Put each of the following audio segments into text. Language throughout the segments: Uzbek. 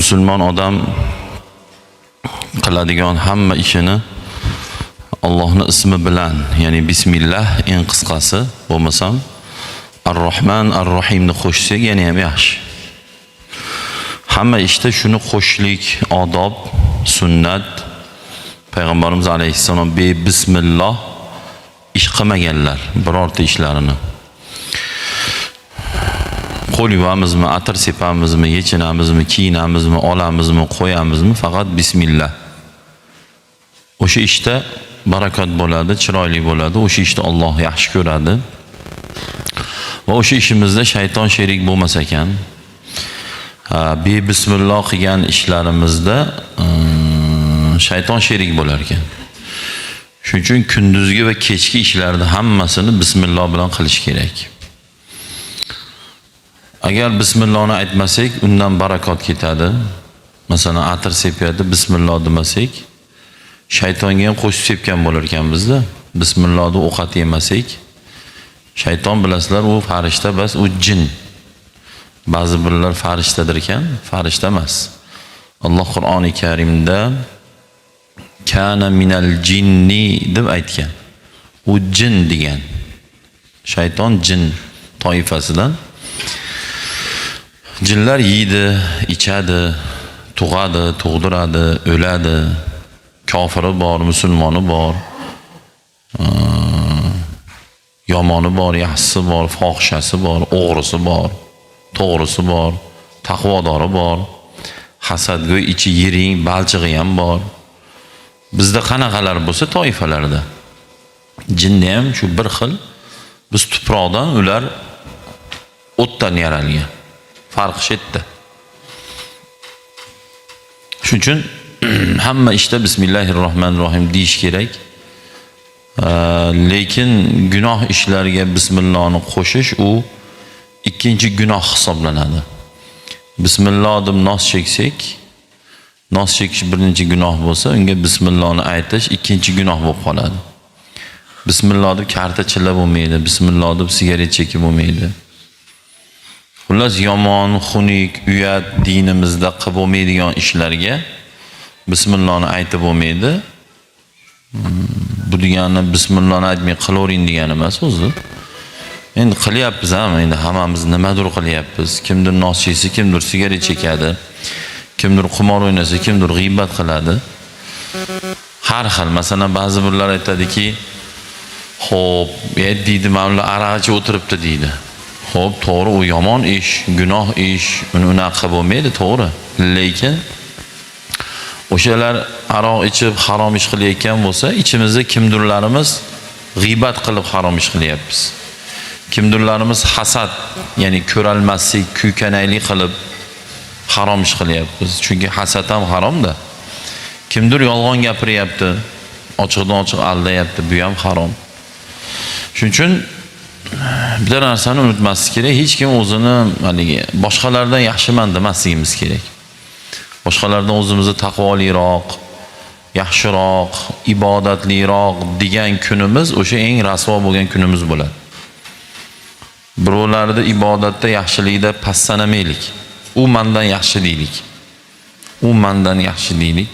musulmon odam qiladigan hamma ishini Allohning ismi bilan, ya'ni bismillah eng qisqasi, bo'lmasam Ar-Rahman Ar-Rahimni qo'shsak yana ham yaxshi. Hamma ishda shuni qo'shlik, odob, sunnat. Payg'ambarimiz alayhissalom bismillah ish qilmaganlar birorta ishlarini. Qo'l yuvamizmi, atir sepamizmi, yechinamizmi, kiyinamizmi, olamizmi, qo'yamizmi, faqat bismillah. O'sha ishda barakat bo'ladi, chiroyli bo'ladi, o'sha ishda Alloh yaxshi ko'radi. Va o'sha ishimizda shayton sherik bo'lmas ekan. Bismillah qilgan ishlarimizda shayton sherik bo'lar ekan. Shuning uchun kunduzgi va kechki ishlarni hammasini bismillah bilan qilish kerak. Agar bismillahni aytmasak, undan barakat ketadi. Masalan, atir sepyapti, bismillah demasak, shaytonga ham qo'shib sepgan bo'lar ekanmizda. Bismillahni ovqat yemasak, shayton bilasizlar, u farishta bas, u jin. Ba'zi birlar farishtadir ekan, farishta emas. Alloh Qur'oni Karimda kana minal jinni deb aytgan. U jin degan. Shayton jin toifasidan. Jinlar yeydi, ichadi, tug'adi, tug'diradi, o'ladi. Kofiri bor, musulmoni bor. Yomoni bor, yaxshisi bor, fohishasi bor, o'g'risi bor, to'g'risi bor, taqvodori bor. Hasadgo'y ichi yiring, balchig'i ham bor. Bizda qanaqalar bo'lsa toifalarda. Jinni ham shu bir xil. Biz tuproqdan, ular o'tdan yaralgan. Farqi shu yerda. Shuning uchun hamma ishda bismillahirrohmanirrohim deyish kerak. Lekin gunoh ishlarga bismillahni qo'shish u ikkinchi gunoh hisoblanadi. Bismillah deb nos cheksak, nos chekish birinchi gunoh bo'lsa, unga bismillahni aytish ikkinchi gunoh bo'lib qoladi. Bismillah deb karta chillab bo'lmaydi, bismillah deb sigaret chekib bo'lmaydi. Xullas, yomon, xunuk, uyat dinimizda qilib bo'lmaydigan ishlarga bismillahni aytib bo'lmaydi. Bu degani bismillahni aytmay qilavering degani emas o'zi. Endi qilyapmiz ham, endi hammamiz nimadir qilyapmiz. Kimdir nos cheksa, kimdir sigaret chekadi. Kimdir qimor o'ynasa, kimdir g'iybat qiladi. Har xil. Masalan, ba'zi birlar aytadiki, "Xo'p, deydi, mana araqchi o'tiribdi" deydi. Xo'p, to'g'ri, u yomon ish, gunoh ish, uni unaqa bo'lmaydi, to'g'ri. Lekin o'shalar aroq ichib harom ish qilayotgan bo'lsa, ichimizda kimdirlarimiz g'iybat qilib harom ish qilyapmiz. Kimdirlarimiz hasad, ya'ni ko'ralmaslik, kuykanaylik qilib harom ish qilyapmiz. Chunki hasad ham haromda. Kimdir yolg'on gapiryapti, ochiqdan ochiq aldayapti, bu ham harom. Shuning uchun bir narsani unutmaslik kerak, hech kim o'zini haligi boshqalardan yaxshiman demasligimiz kerak. Boshqalardan o'zimizni taqvoliroq, yaxshiroq, ibodatliroq degan kunimiz o'sha eng rasvo bo'lgan kunimiz bo'ladi. Birovlarda ibodatda, yaxshilikda pastanamaylik. U mendan yaxshi deylik. U mendan yaxshi deylik.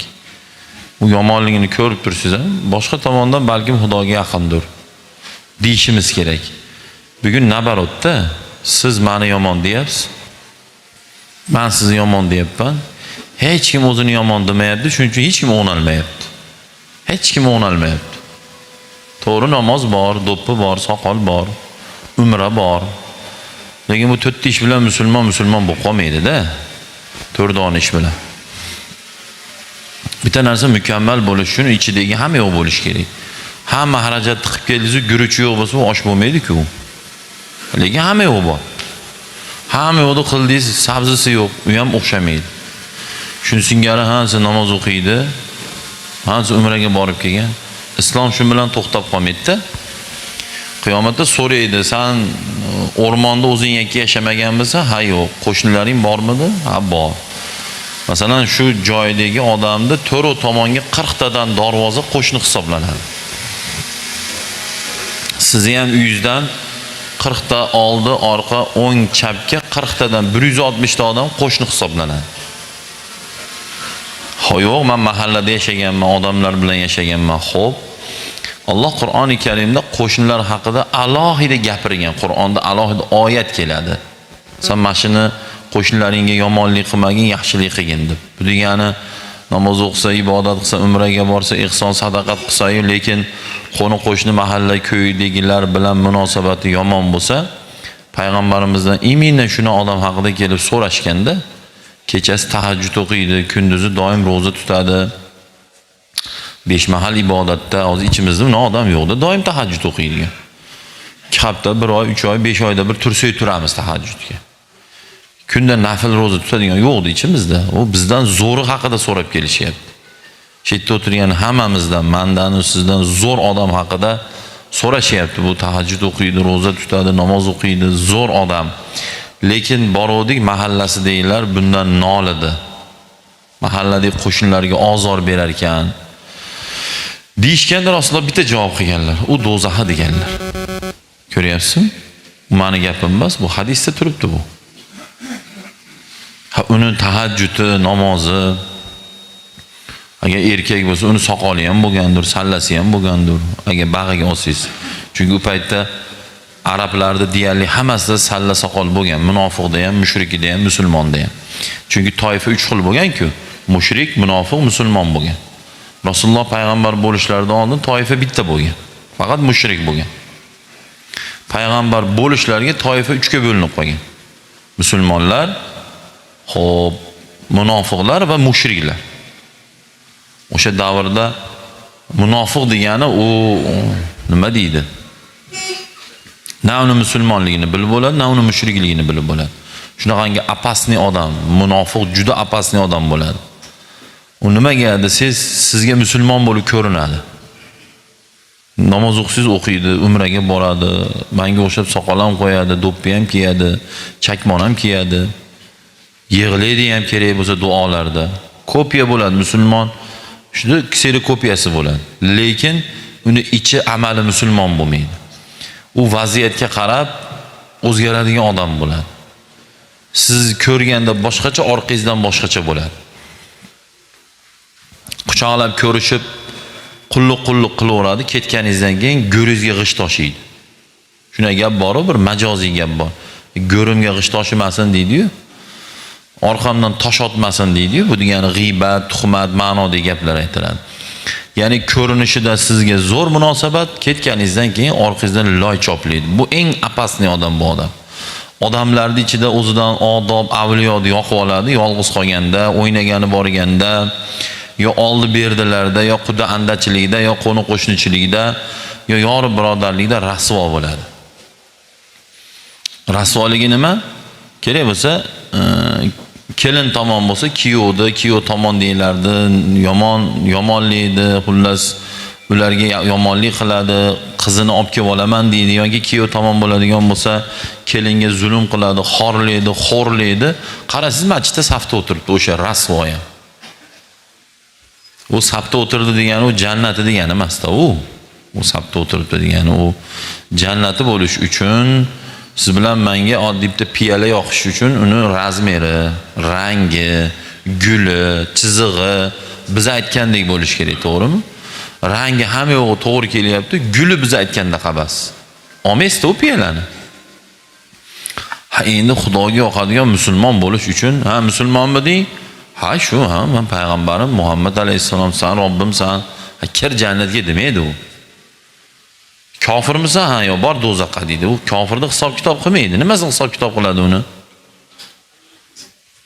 U yomonligini ko'rib tursiz ham, boshqa tomondan balkim Xudoga yaqindir deyishimiz kerak. Bugun nabarotda siz meni yomon deyapsiz. Men sizni yomon deyapman. Hech kim o'zini yomon demayapti, shuning uchun hech kim o'nalmayapti. Hech kim o'nalmayapti. To'g'ri, namoz bor, do'ppi bor, soqol bor, umra bor. Lekin bu to'rtta ish bilan musulmon bo'lib qolmaydi-da. To'rdon ish bilan. Bitta narsa mukammal bo'lish uchun ichidagi hamma yo'q bo'lish kerak. Hamma xarajatni qilib keldingiz, guruchi yo'q bo'lsa, osh bo'lmaydi-ku. Lekin hamma yo'q bor. Hamma yo'qni qildingiz, sabzisi yo'q, u ham o'xshamaydi. Shuni singari hansi namoz o'qiydi, hansi umraga borib kelgan. Islom shu bilan to'xtab qolmaydi-da. Qiyomatda so'raydi, sen o'rmonda o'zing yakka yashamaganmisan? Ha, yo'q. Qo'shnilaring bormidi? Ha, bor. Masalan, shu joydagi odamni to'rt tomonga 40 tadan darvoza qo'shni hisoblanadi. Sizni ham uyingizdan 40 ta oldi, orqa, o'ng, chapga 40 tadan 160 ta odam qo'shni hisoblanadi. Yo'q, men mahallada yashaganman, odamlar bilan yashaganman. Xo'p. Alloh Qur'oni Karimda qo'shnilar haqida alohida gapirgan. Qur'onda alohida oyat keladi. Sen mashini qo'shnilaringga yomonlik qilmagin, yaxshilik qilgin deb. Bu degani namoz o'qisa, ibodat qilsa, umraga borsa, ihson sadaqat qilsa-yu, lekin qo'ni-qo'shni mahalla ko'ydagilar bilan munosabati yomon bo'lsa, payg'ambarimizdan imina shuna odam haqida kelib so'rashganda, kechasi tahajjud o'qiydi, kunduzi doim roza tutadi. 5 mahal ibodatda, hozir ichimizda uni odam yo'qda, doim tahajjud o'qiydi. 2 hafta, 1 oy, 3 oy, 5 oyda bir tursak turamiz tahajjudga. Kunda nafil roza tutadigan yo'qdi ichimizda. U bizdan zo'ri haqida so'rab kelishyapti. Shu yerda o'tirgan hammamizdan, mendan, sizdan zo'r odam haqida so'rashyapti. Bu tahajjud o'qiydi, roza tutadi, namoz o'qiydi, zo'r odam. Lekin boruvdik mahallasidagilar bundan nolidi. Mahalladagi qo'shnilarga ozor berar ekan. Deyishganda Rasululloh bitta javob qilganlar. U do'zaxa deganlar. Ko'ryapsizmi? Mani gapim emas, bu hadisda turibdi bu. Uni tahajjudi, namozi, agar erkak bo'lsa, uni soqoli ham bo'lgandir, sallasi ham bo'lgandir. Agar bag'iga olsangiz. Chunki u paytda arablarda deyarli hammasida salla soqol bo'lgan. Munofiqda ham, mushrikida ham, musulmonda ham. Chunki toifa 3 xil bo'lgan-ku. Mushrik, munofiq, musulmon bo'lgan. Rasululloh payg'ambar bo'lishlaridan oldin toifa bitta bo'lgan. Faqat mushrik bo'lgan. Payg'ambar bo'lishlariga toifa 3 ga bo'linib qolgan. Musulmonlar, xo'p, munofiqlar va mushriklar. O'sha davrda munofiq degani u nima deydi? Na uni musulmonligini bilib bo'ladi, na uni mushrikligini bilib bo'ladi. Shunaqangi apasni odam, munofiq juda apasni odam bo'ladi. U nimaga desiz, sizga musulmon bo'lib ko'rinadi. Namoz o'qisiz o'qiydi, umraga boradi, menga o'xshab soqol ham qo'yadi, do'ppi ham kiyadi, chakmon ham kiyadi. Yig'laydi ham kerak bo'lsa duolarda. Kopiya bo'ladi musulmon. Shunda kserokopiyasi bo'ladi. Lekin uni ichi amali musulmon bo'lmaydi. U vaziyatga qarab o'zgaradigan odam bo'ladi. Siz ko'rganda boshqacha, orqangizdan boshqacha bo'ladi. Quchoqlab ko'rishib, qulluq qilaveradi, ketganingizdan keyin go'ringizga g'isht toshiydi. Shuna gap bor-ku, bir majoziy gap bor. Go'rimga g'isht toshimasin deydi-yu. Orqamdan tosh otmasin deydi-yu. Bu degani g'iybat, tuhmat ma'nodagi gaplar aytiladi. Ya'ni ko'rinishida sizga zo'r munosabat, ketganingizdan keyin orqangizdan loy choplaydi. Bu eng apasni odam bu odam. Odamlarning ichida o'zidan odob, avliyoni yoqib oladi, yolg'iz qolganda, o'ynagani borganda, yo oldi berdilarda, yo quda andachilikda, yo qo'ni qo'shnichilikda, yo yori birodarlikda rasvo bo'ladi. Rasvoligi nima? Kerak bo'lsa, kelin tomon bo'lsa, kuyov tomon deylardi, yomonlikdi, xullas ularga yomonlik qiladi, qizini olib kelib olaman deydi, yoki kuyov tomon bo'ladigan bo'lsa, kelinga zulm qiladi, xorlaydi, xo'rlaydi. Qarasiz, masjidda safda o'tiribdi o'sha rasvoya. U safda o'tirdi degani u jannati degani emas-da u. U safda o'tiribdi degani u jannati bo'lish uchun, siz bilan menga oddiy bitta piyola yoqish uchun uni razmeri, rangi, guli, chizig'i biz aytgandek bo'lish kerak, to'g'rimi? Rangi hamma yo'g'i to'g'ri kelyapti, guli biz aytganda qabas. Olmaysiz-da u piyolani. Ha, endi Xudoga yoqadigan musulmon bo'lish uchun, ha, musulmonmi deng? Ha, shu, ha, men payg'ambarim Muhammad alayhisalom, san Robbim san, kir jannatga demaydi u. Kofirmisan? Ha, yo bor do'zaxga deydi. U kofirni hisob kitob qilmaydi. Nimasi hisob kitob qiladi uni?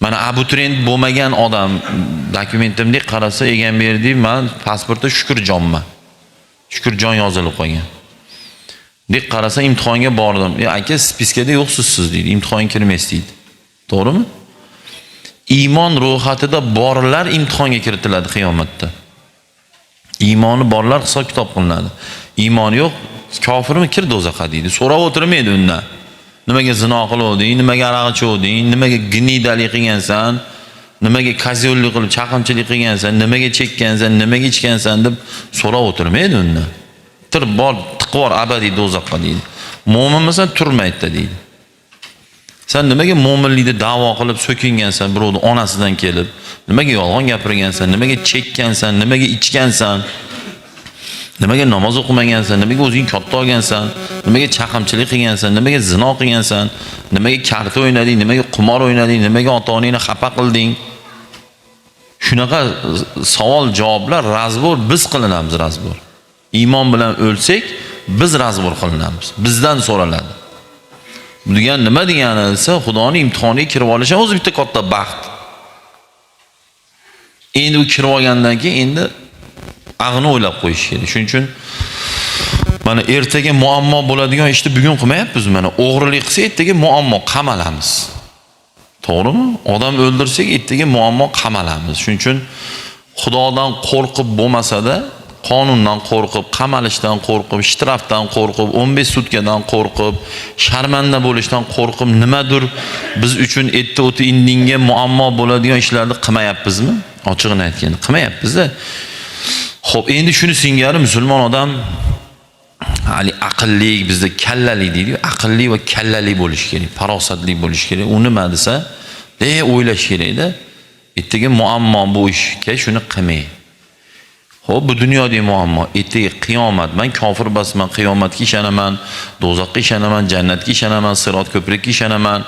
Mana abituriyent bo'lmagan odam dokumentimga qarasa, egan berdi, men pasportda Shukurjonman. Shukurjon yozilib qolgan. Deb qarasa imtihonga bordim. Aka, spiskada yo'qsiz siz deydi. Imtihonga kirmaysiz deydi. To'g'rimi? Iymon ro'yxatida borlar imtihonga kiritiladi qiyomatda. Iymoni borlar hisob kitob qilinadi. Iymoni yo'q, kofirmi kir do'zaxga deydi. So'rab o'tirmaydi undan. Nimaga zino qiluvding, nimaga aroq ichuvding, nimaga gnidalik qilgansan, nimaga kozyo'llik qilib chaqimchilik qilgansan, nimaga chekkansan, nimaga ichgansan deb so'rab o'tirmaydi undan. Bor, tiqvor abadiy do'zaxga deydi. Mo'minmisan, turmaydi deydi. Sen nimaga mo'minlikni da'vo qilib so'kingansan birovni onasidan kelib? Nimaga yolg'on gapirgansan? Nimaga chekkansan? Nimaga ichgansan? Nimaga namoz o'qimagansan? Nimaga o'zing katta olgansan? Nimaga chaqimchilik qilgansan? Nimaga zino qilgansan? Nimaga karta o'ynading? Nimaga qimor o'ynading? Nimaga ota-onangni xafa qilding? Shunaqa savol javoblar razbor biz qilinamiz razbor. Iymon bilan o'lsak, biz razbor qilinamiz. Bizdan so'raladi. Bu degan nima degani desa, Xudoning imtihoniga kirib olish o'zi bitta katta baxt. Endi u kirib olgandan keyin endi ag'ini o'ylab qo'yish kerak. Shuning uchun mana ertaga muammo bo'ladigan ishni bugun qilmayapmiz. Mana o'g'rilik qilsa ertaga muammo qamalamiz. To'g'rimi? Odam o'ldirsak ertaga muammo qamalamiz. Shuning uchun Xudodan qo'rqib bo'lmasa-da, qonundan qo'rqib, qamalishdan qo'rqib, shtrafdan qo'rqib, 15 sutkadan qo'rqib, sharmanda bo'lishdan qo'rqib, nimadir biz uchun o'ti indinga muammo bo'ladigan ishlarni qilmayapmizmi? Ochig'ini aytganda qilmayapmiz-da. Xo'p, endi shuni singari musulmon odam aqlli, bizda kallali deydi, aqlli va kallali bo'lish kerak, farosatli bo'lish kerak. U nima desa, o'ylash kerak-da. Ertaga muammo bu ishga shuni qilmay. Xo'p, bu dunyodagi muammo, ertaga qiyomat, men kofir basman, qiyomatga ishonaman, do'zaxga ishonaman, jannatga ishonaman, sirot ko'prikka ishonaman.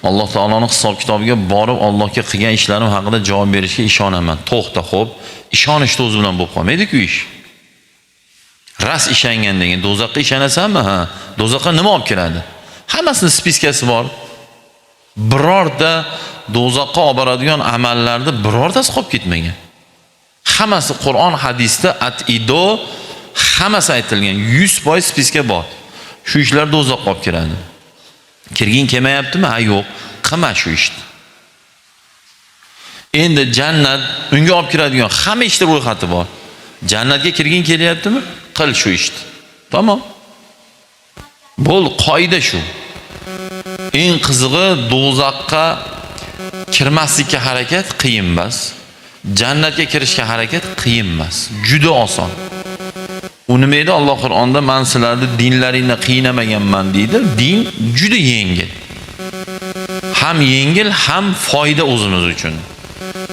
Alloh taoloning hisob kitobiga borib, Allohga qilgan ishlarim haqida javob berishga ishonaman. To'xta, xo'p, ishonishni o'zi bilan bo'lib qolmaydi-ku ish. Ras ishongandan keyin do'zaxga ishonasanmi? Ha, do'zaxga nima olib keladi? Hammasining spiskasi bor. Birorta do'zaxga olib boradigan amallarni birortasi qolib ketmagan. Hammasi Qur'on, hadisda at-ido hammasi aytilgan. 100% spiska bor. Shu ishlar do'zaxga olib kiradi. Kirgin kelmayaptimi? Ha, yo'q. Qilma shu ishni. Endi jannat unga olib kiradigan hamma ishlar ro'yxati bor. Jannatga kirgin kelyaptimi? Qil shu ishni. Tamom. Bo'l, qoida shu. Eng qizig'i do'zaxga kirmaslikka harakat qiyin emas. Jannatga kirishga harakat qiyin emas. Juda oson. U nima edi? Alloh Qur'onda men sizlarni dinlaringni qiynamaganman deydi. Din juda yengil. Ham yengil, ham foyda o'zimiz uchun.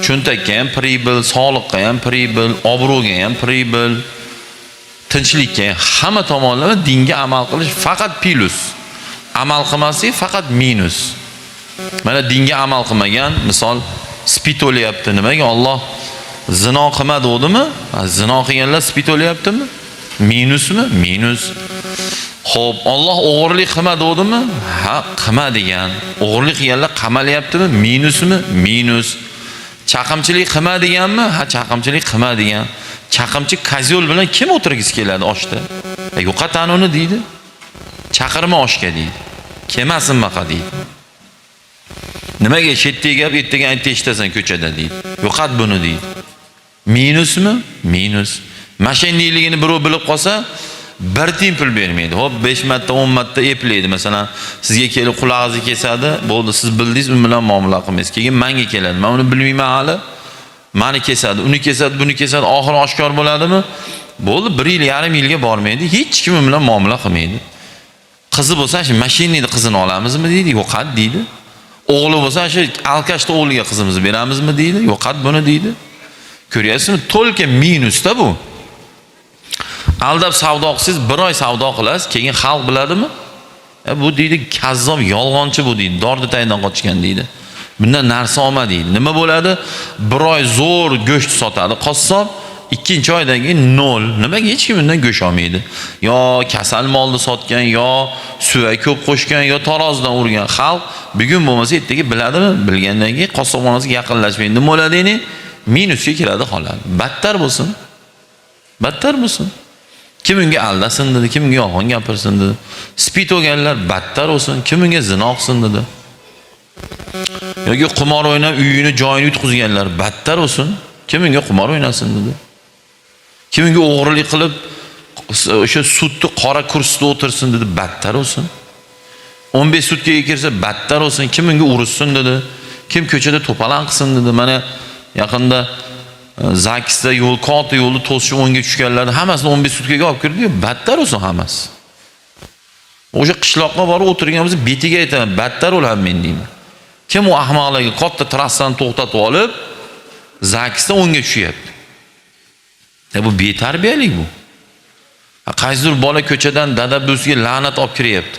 Cho'ntakka ham pribil, sog'liqqa ham pribil, obro'ga ham pribil, tinchlikka ham, hamma tomonlama dinga amal qilish faqat plus. Amal qilmaslik faqat minus. Mana dinga amal qilmagan, misol spit o'lyapti. Nimaga? Alloh zino qilma dedimi? Zino qilganlar spit o'lyaptimi? Minusmi? Minus. Xo'p, Alloh o'g'irlik qilma dedimi? Ha, qilma degan. O'g'irlik qilganlar qamalyaptimi? Minusmi? Minus. Chaqimchilik qilma deganmi? Ha, chaqimchilik qilma degan. Chaqimchi kozyol bilan kim o'tirgisi keladi oshda? Yo'qatan uni deydi. Chaqirma oshga deydi. Kelmasin baqa deydi. Nimaga shetdagi gap ertaga aytib eshitasan ko'chada deydi. Yo'qat buni deydi. Minusmi? Minus. Mashinniligini birov bilib qolsa, bir tiyin pul bermaydi. Hop 5 marta, 10 marta eplaydi. Masalan, sizga kelib qulog'ingizni kesadi, bo'ldi, siz bildingiz, u bilan muomala qilmaysiz. Keyin menga keladi. Men uni bilmayman hali. Meni kesadi, uni kesadi, buni kesadi, oxiri oshkor bo'ladimi? Bo'ldi, 1 yil, yarim yilga bormaydi. Hech kim bilan muomala qilmaydi. Qizi bo'lsa, shu mashinning qizini olamizmi deydi, yo'qat deydi. O'g'li bo'lsa, shu alkashda o'g'liga qizimizni beramizmi deydi, yo'qat buni deydi. Ko'ryapsizmi? To'lka minusda bu. Aldab savdo qilsangiz, 1 oy savdo qilasiz, keyin xalq biladimi? Bu deydi, kazzob, yolg'onchi bu deydi, Dorditaydan qochgan deydi. Bundan narsa olma deydi. Nima bo'ladi? 1 oy zo'r go'sht sotadi qassob, 2-oydan keyin 0. Nimaga hech kim undan go'sht olmaydi? Yo kasal molni sotgan, yo suva ko'p qo'shgan, yo tarozidan urgan xalq bugun bo'lmasa ertaga biladimi? Bilgandan keyin qassobxonasiga yaqinlashmaydi. Nima bo'ladi endi? Minusga kiradi qoladi. Battar bo'lsin. Battar bo'lsin. Kim unga aldasin dedi, kim unga yolg'on gapirsin dedi. Spit o'ganlar battar bo'lsin, kim unga zino qilsin dedi. Yoki qimor o'ynab uyini, joyini yutqizganlar battar bo'lsin, kim unga qimor o'ynasin dedi. Kim unga o'g'rilik qilib o'sha sudni qora kursida o'tirsin dedi, battar bo'lsin. 15 sutkaga kirsa battar bo'lsin, kim unga urishsin dedi. Kim ko'chada to'palan qilsin dedi. Mana yaqinda Zakisda yo'l, katta yo'lni to'sishib o'ngga tushganlarni hammasini 15 sutkaga olib kirdi-yu, battar bo'lsin hammasi. O'sha qishloqqa borib o'tirgan bo'lsa, betiga aytaman, battar o'laman men deyman. Kim u ahmoqlarga katta trassani to'xtatib olib, zakisda o'ngga tushyapti. Bu betarbiyalik bu. Qaysidir bola ko'chadan dada busiga la'nat olib kiryapti.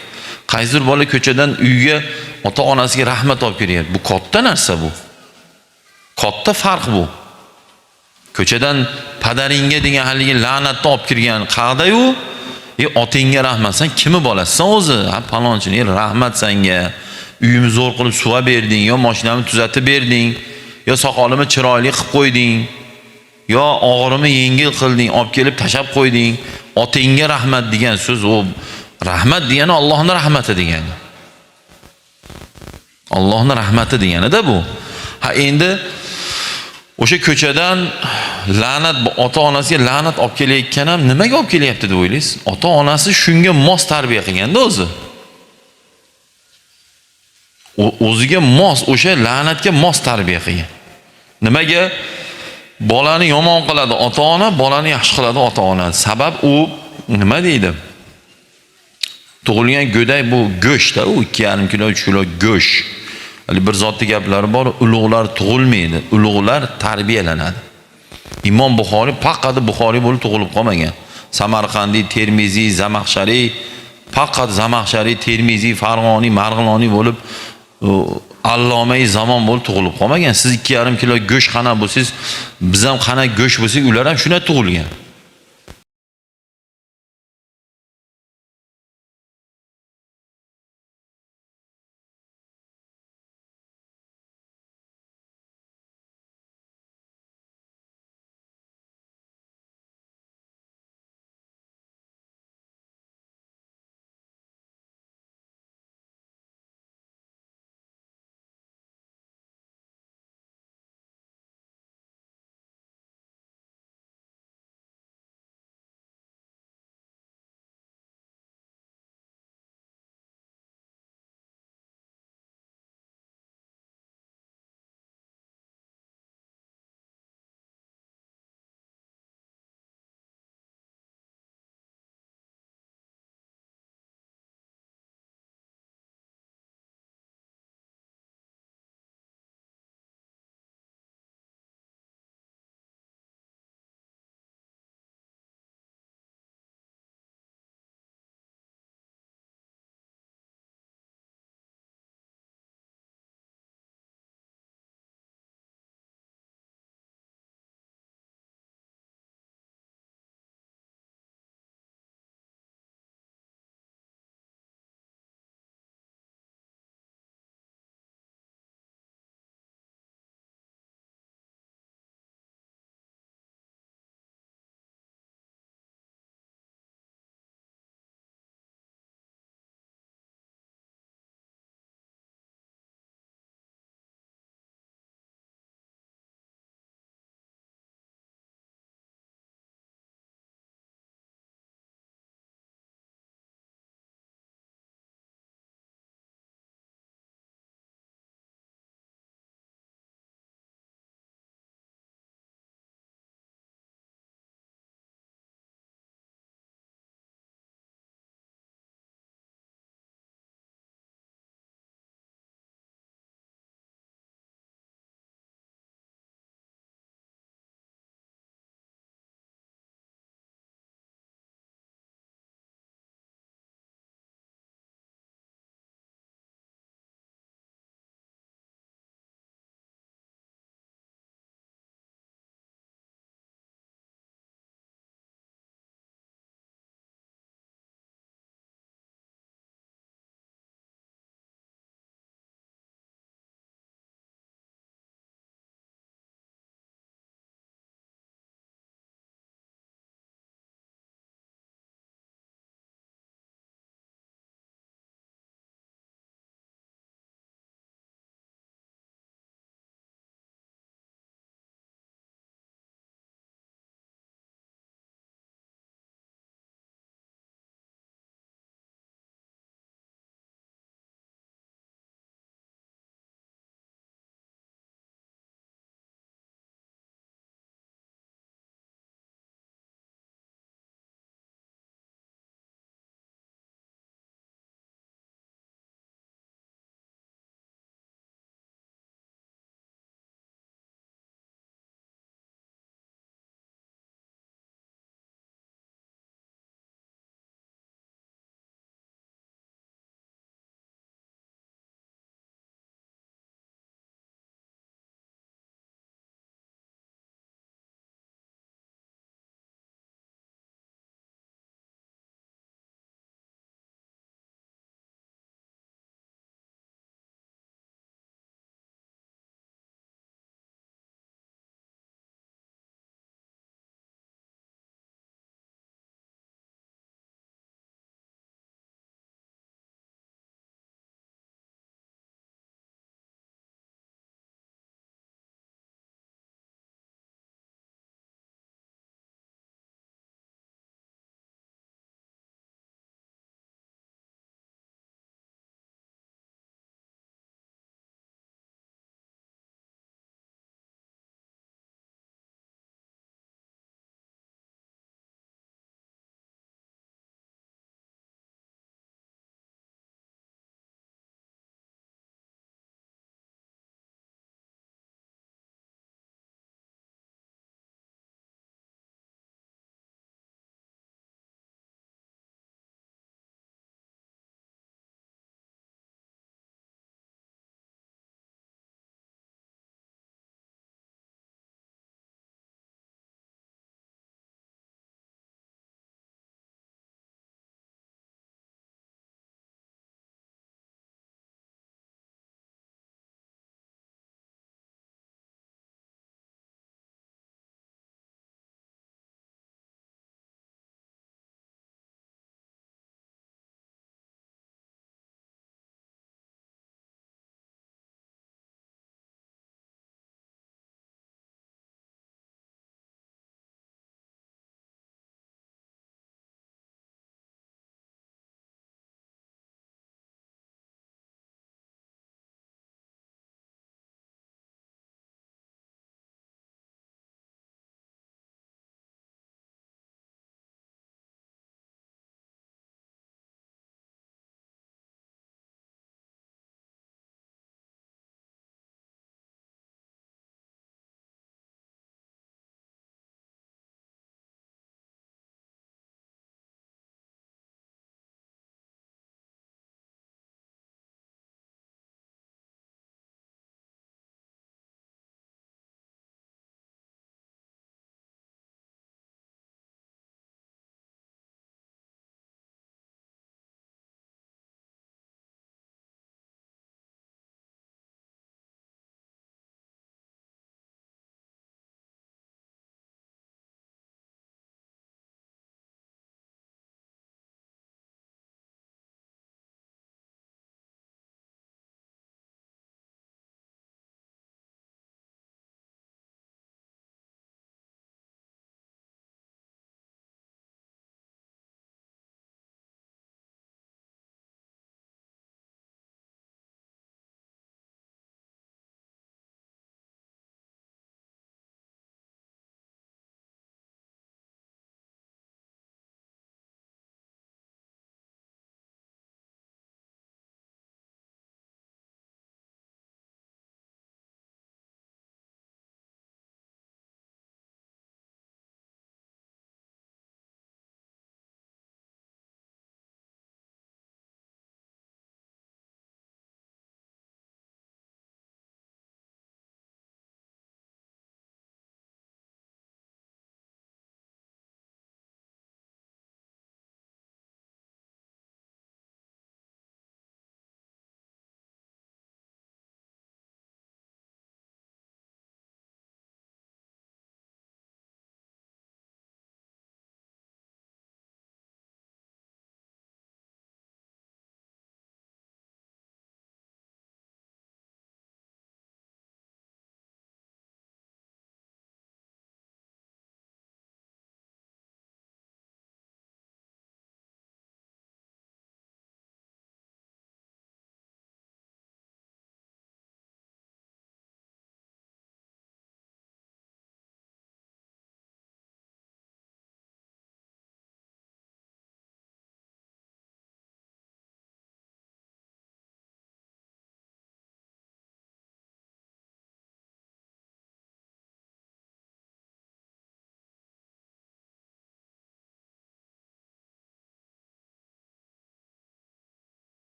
Qaysidir bola ko'chadan uyga ota-onasiga rahmat olib kiryapti. Bu katta narsa bu. Katta farq bu. Ko'chadan padaringga degan haligi la'natni olib kirgan qaqda-yu, otingga rahmat. Sen kimi bolasisan o'zi? Ha, palonchini, rahmat senga. Uyimni zo'r qilib suva berding, yo mashinamni tuzatib berding, yo soqolimni chiroyli qilib qo'yding, yo og'irimni yengil qilding, olib kelib tashab qo'yding. Otingga rahmat degan so'z, u rahmat degani Allohning rahmati degani. Allohning rahmati degani-da bu. Ha, endi o'sha ko'chadan la'nat, ota-onasiga la'nat olib kelayotgan ham nimaga olib kelyapti deb o'ylaysiz? Ota-onasi shunga mos tarbiya qilganda o'zi. O'ziga mos, o'sha la'natga mos tarbiya qilgan. Nimaga? Bolani yomon qiladi ota-ona, bolani yaxshi qiladi ota-ona. Sabab u nima deydi? Tug'ilgan go'dak bu go'sht-da, u 2,5 kilo, 3 kilo go'sht. Hali bir zotli gaplari bor, ulug'lar tug'ilmaydi, ulug'lar tarbiyalanadi. Imom Buxoriy faqat Buxoriy bo'lib tug'ilib qolmagan. Samarqandiy, Termiziy, Zamaxshariy, faqat Zamaxshariy, Termiziy, Farg'oniy, Marg'iloniy bo'lib allomai zamon bo'lib tug'ilib qolmagan. Siz 2,5 kilo go'sht qana bo'lsangiz, biz ham qana go'sht bo'lsak, ular ham shuna tug'ilgan.